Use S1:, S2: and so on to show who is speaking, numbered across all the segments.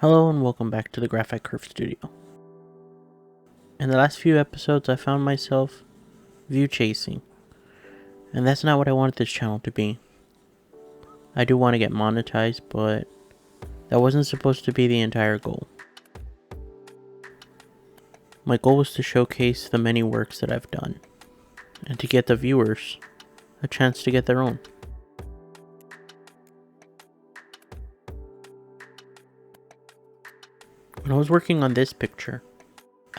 S1: Hello and welcome back to the Graphite Curve Studio. In the last few episodes I found myself view chasing, and that's not what I wanted this channel to be. I do want to get monetized, but that wasn't supposed to be the entire goal. My goal was to showcase the many works that I've done, and to get the viewers a chance to get their own. When I was working on this picture,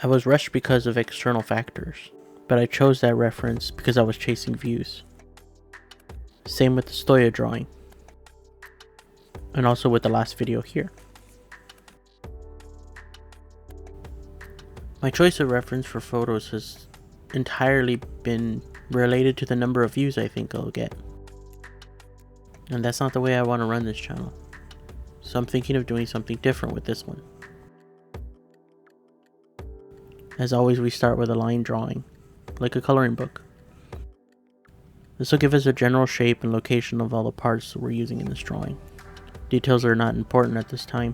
S1: I was rushed because of external factors, but I chose that reference because I was chasing views. Same with the Stoya drawing, and also with the last video here. My choice of reference for photos has entirely been related to the number of views I think I'll get. And that's not the way I want to run this channel. So I'm thinking of doing something different with this one. As always, we start with a line drawing, like a coloring book. This will give us a general shape and location of all the parts that we're using in this drawing. Details are not important at this time,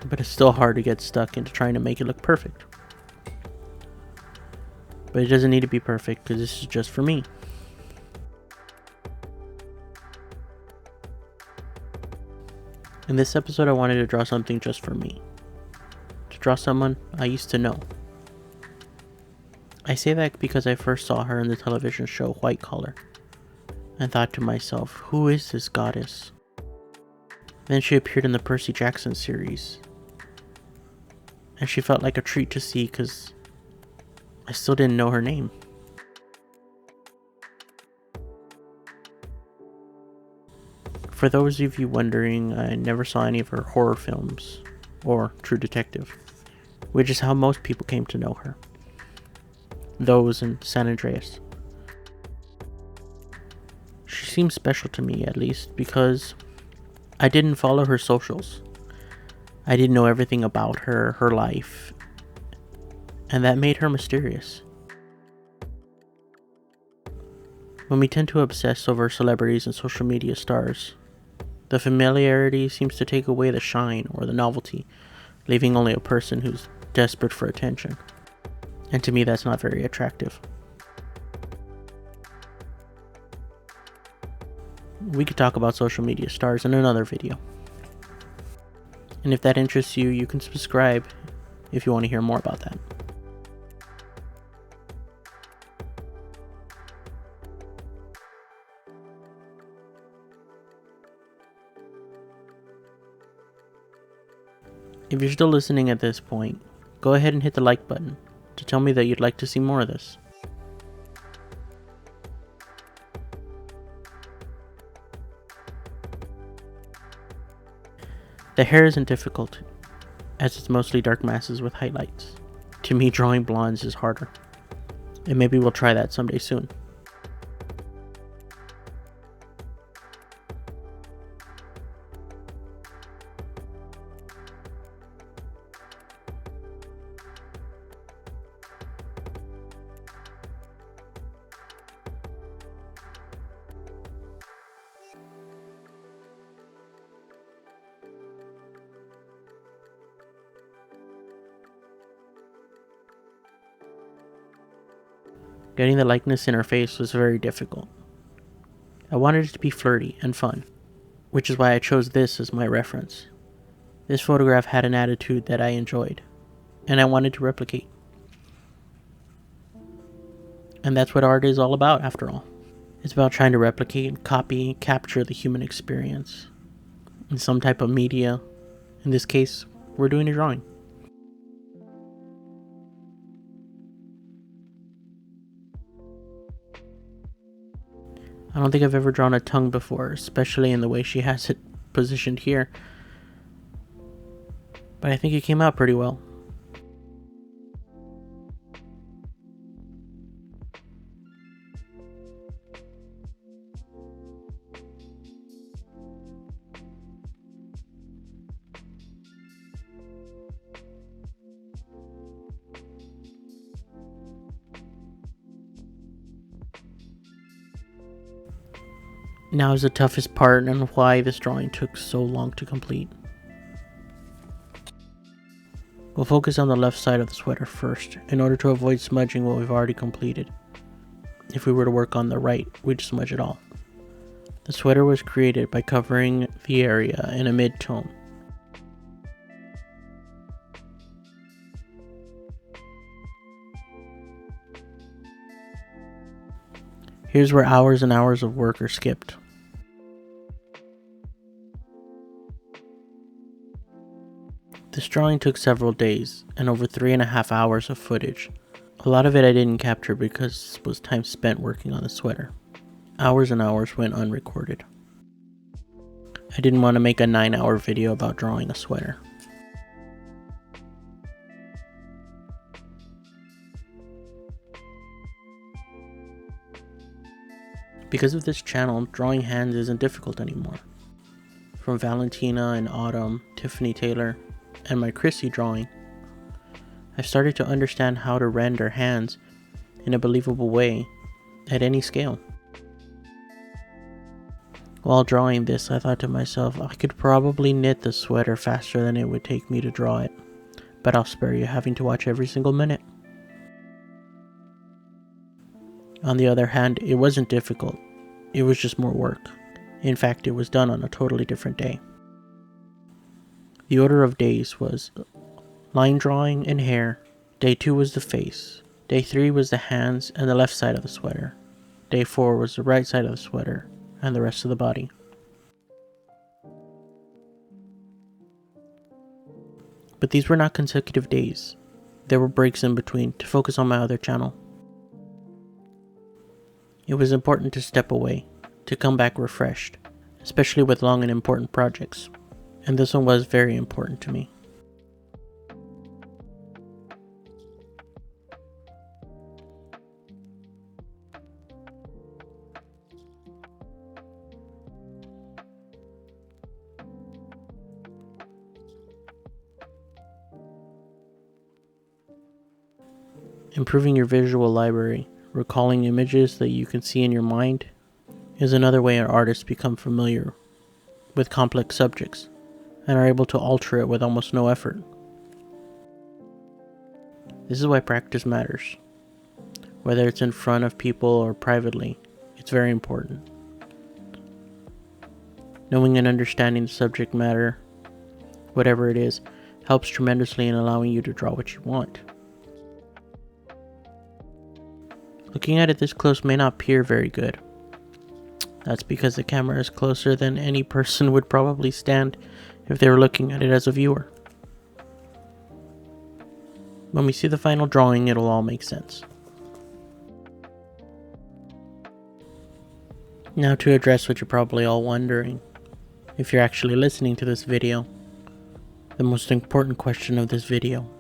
S1: but it's still hard to get stuck into trying to make it look perfect. But it doesn't need to be perfect because this is just for me. In this episode I wanted to draw something just for me. To draw someone I used to know. I say that because I first saw her in the television show White Collar, and thought to myself, who is this goddess? Then she appeared in the Percy Jackson series, and she felt like a treat to see because I still didn't know her name. For those of you wondering, I never saw any of her horror films or True Detective, which is how most people came to know her. Those in San Andreas. She seems special to me, at least, because I didn't follow her socials. I didn't know everything about her life, and that made her mysterious. When we tend to obsess over celebrities and social media stars, the familiarity seems to take away the shine or the novelty, leaving only a person who's desperate for attention. And to me, that's not very attractive. We could talk about social media stars in another video. And if that interests you, you can subscribe if you want to hear more about that. If you're still listening at this point, go ahead and hit the like button to tell me that you'd like to see more of this. The hair isn't difficult, as it's mostly dark masses with highlights. To me, drawing blondes is harder, and maybe we'll try that someday soon. Getting the likeness in her face was very difficult. I wanted it to be flirty and fun, which is why I chose this as my reference. This photograph had an attitude that I enjoyed, and I wanted to replicate. And that's what art is all about, after all. It's about trying to replicate, copy, capture the human experience in some type of media. In this case, we're doing a drawing. I don't think I've ever drawn a tongue before, especially in the way she has it positioned here. But I think it came out pretty well. Now is the toughest part and why this drawing took so long to complete. We'll focus on the left side of the sweater first, in order to avoid smudging what we've already completed. If we were to work on the right, we'd smudge it all. The sweater was created by covering the area in a mid-tone. Here's where hours and hours of work are skipped. This drawing took several days and over 3.5 hours of footage. A lot of it I didn't capture because it was time spent working on the sweater. Hours and hours went unrecorded. I didn't want to make a 9-hour video about drawing a sweater. Because of this channel, drawing hands isn't difficult anymore. From Valentina and Autumn, Tiffany Taylor, and my Chrissy drawing, I've started to understand how to render hands in a believable way at any scale. While drawing this, I thought to myself, I could probably knit the sweater faster than it would take me to draw it, but I'll spare you having to watch every single minute. On the other hand, it wasn't difficult, it was just more work. In fact, it was done on a totally different day. The order of days was line drawing and hair. Day 2 was the face. Day 3 was the hands and the left side of the sweater. Day 4 was the right side of the sweater and the rest of the body. But these were not consecutive days. There were breaks in between to focus on my other channel. It was important to step away, to come back refreshed, especially with long and important projects. And this one was very important to me. Improving your visual library, recalling images that you can see in your mind, is another way artists become familiar with complex subjects and are able to alter it with almost no effort. This is why practice matters. Whether it's in front of people or privately, it's very important. Knowing and understanding the subject matter, whatever it is, helps tremendously in allowing you to draw what you want. Looking at it this close may not appear very good. That's because the camera is closer than any person would probably stand if they were looking at it as a viewer. When we see the final drawing, it'll all make sense. Now to address what you're probably all wondering, if you're actually listening to this video, the most important question of this video.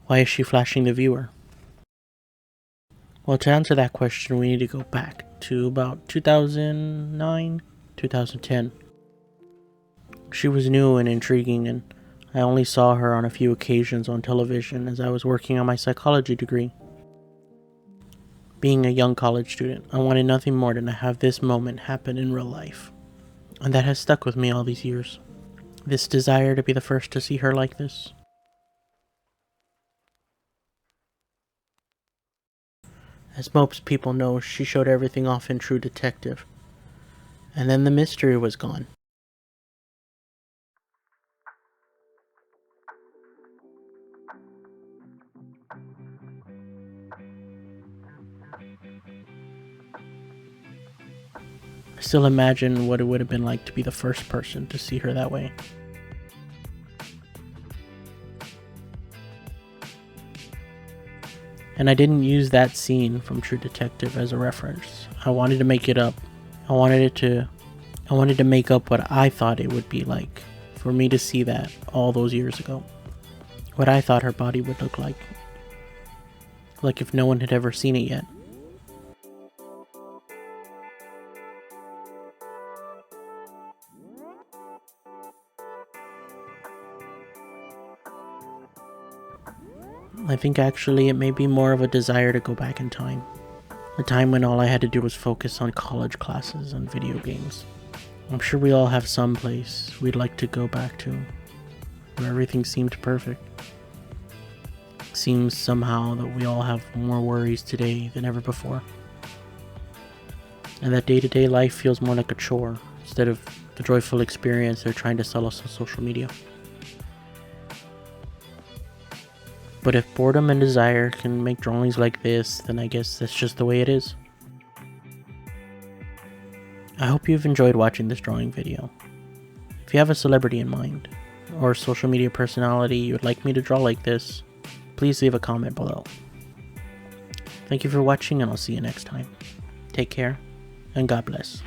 S1: Why is she flashing the viewer? Well, to answer that question, we need to go back to about 2009, 2010. She was new and intriguing, and I only saw her on a few occasions on television as I was working on my psychology degree. Being a young college student, I wanted nothing more than to have this moment happen in real life. And that has stuck with me all these years. This desire to be the first to see her like this. As most people know, she showed everything off in True Detective. And then the mystery was gone. I still imagine what it would have been like to be the first person to see her that way. And I didn't use that scene from True Detective as a reference. I wanted to make it up. I wanted to make up what I thought it would be like for me to see that all those years ago. What I thought her body would look like. Like if no one had ever seen it yet. I think actually it may be more of a desire to go back in time. A time when all I had to do was focus on college classes and video games. I'm sure we all have some place we'd like to go back to, where everything seemed perfect. Seems somehow that we all have more worries today than ever before. And that day-to-day life feels more like a chore instead of the joyful experience they're trying to sell us on social media. But if boredom and desire can make drawings like this, then I guess that's just the way it is. I hope you've enjoyed watching this drawing video. If you have a celebrity in mind, or a social media personality you would like me to draw like this, please leave a comment below. Thank you for watching, and I'll see you next time. Take care, and God bless.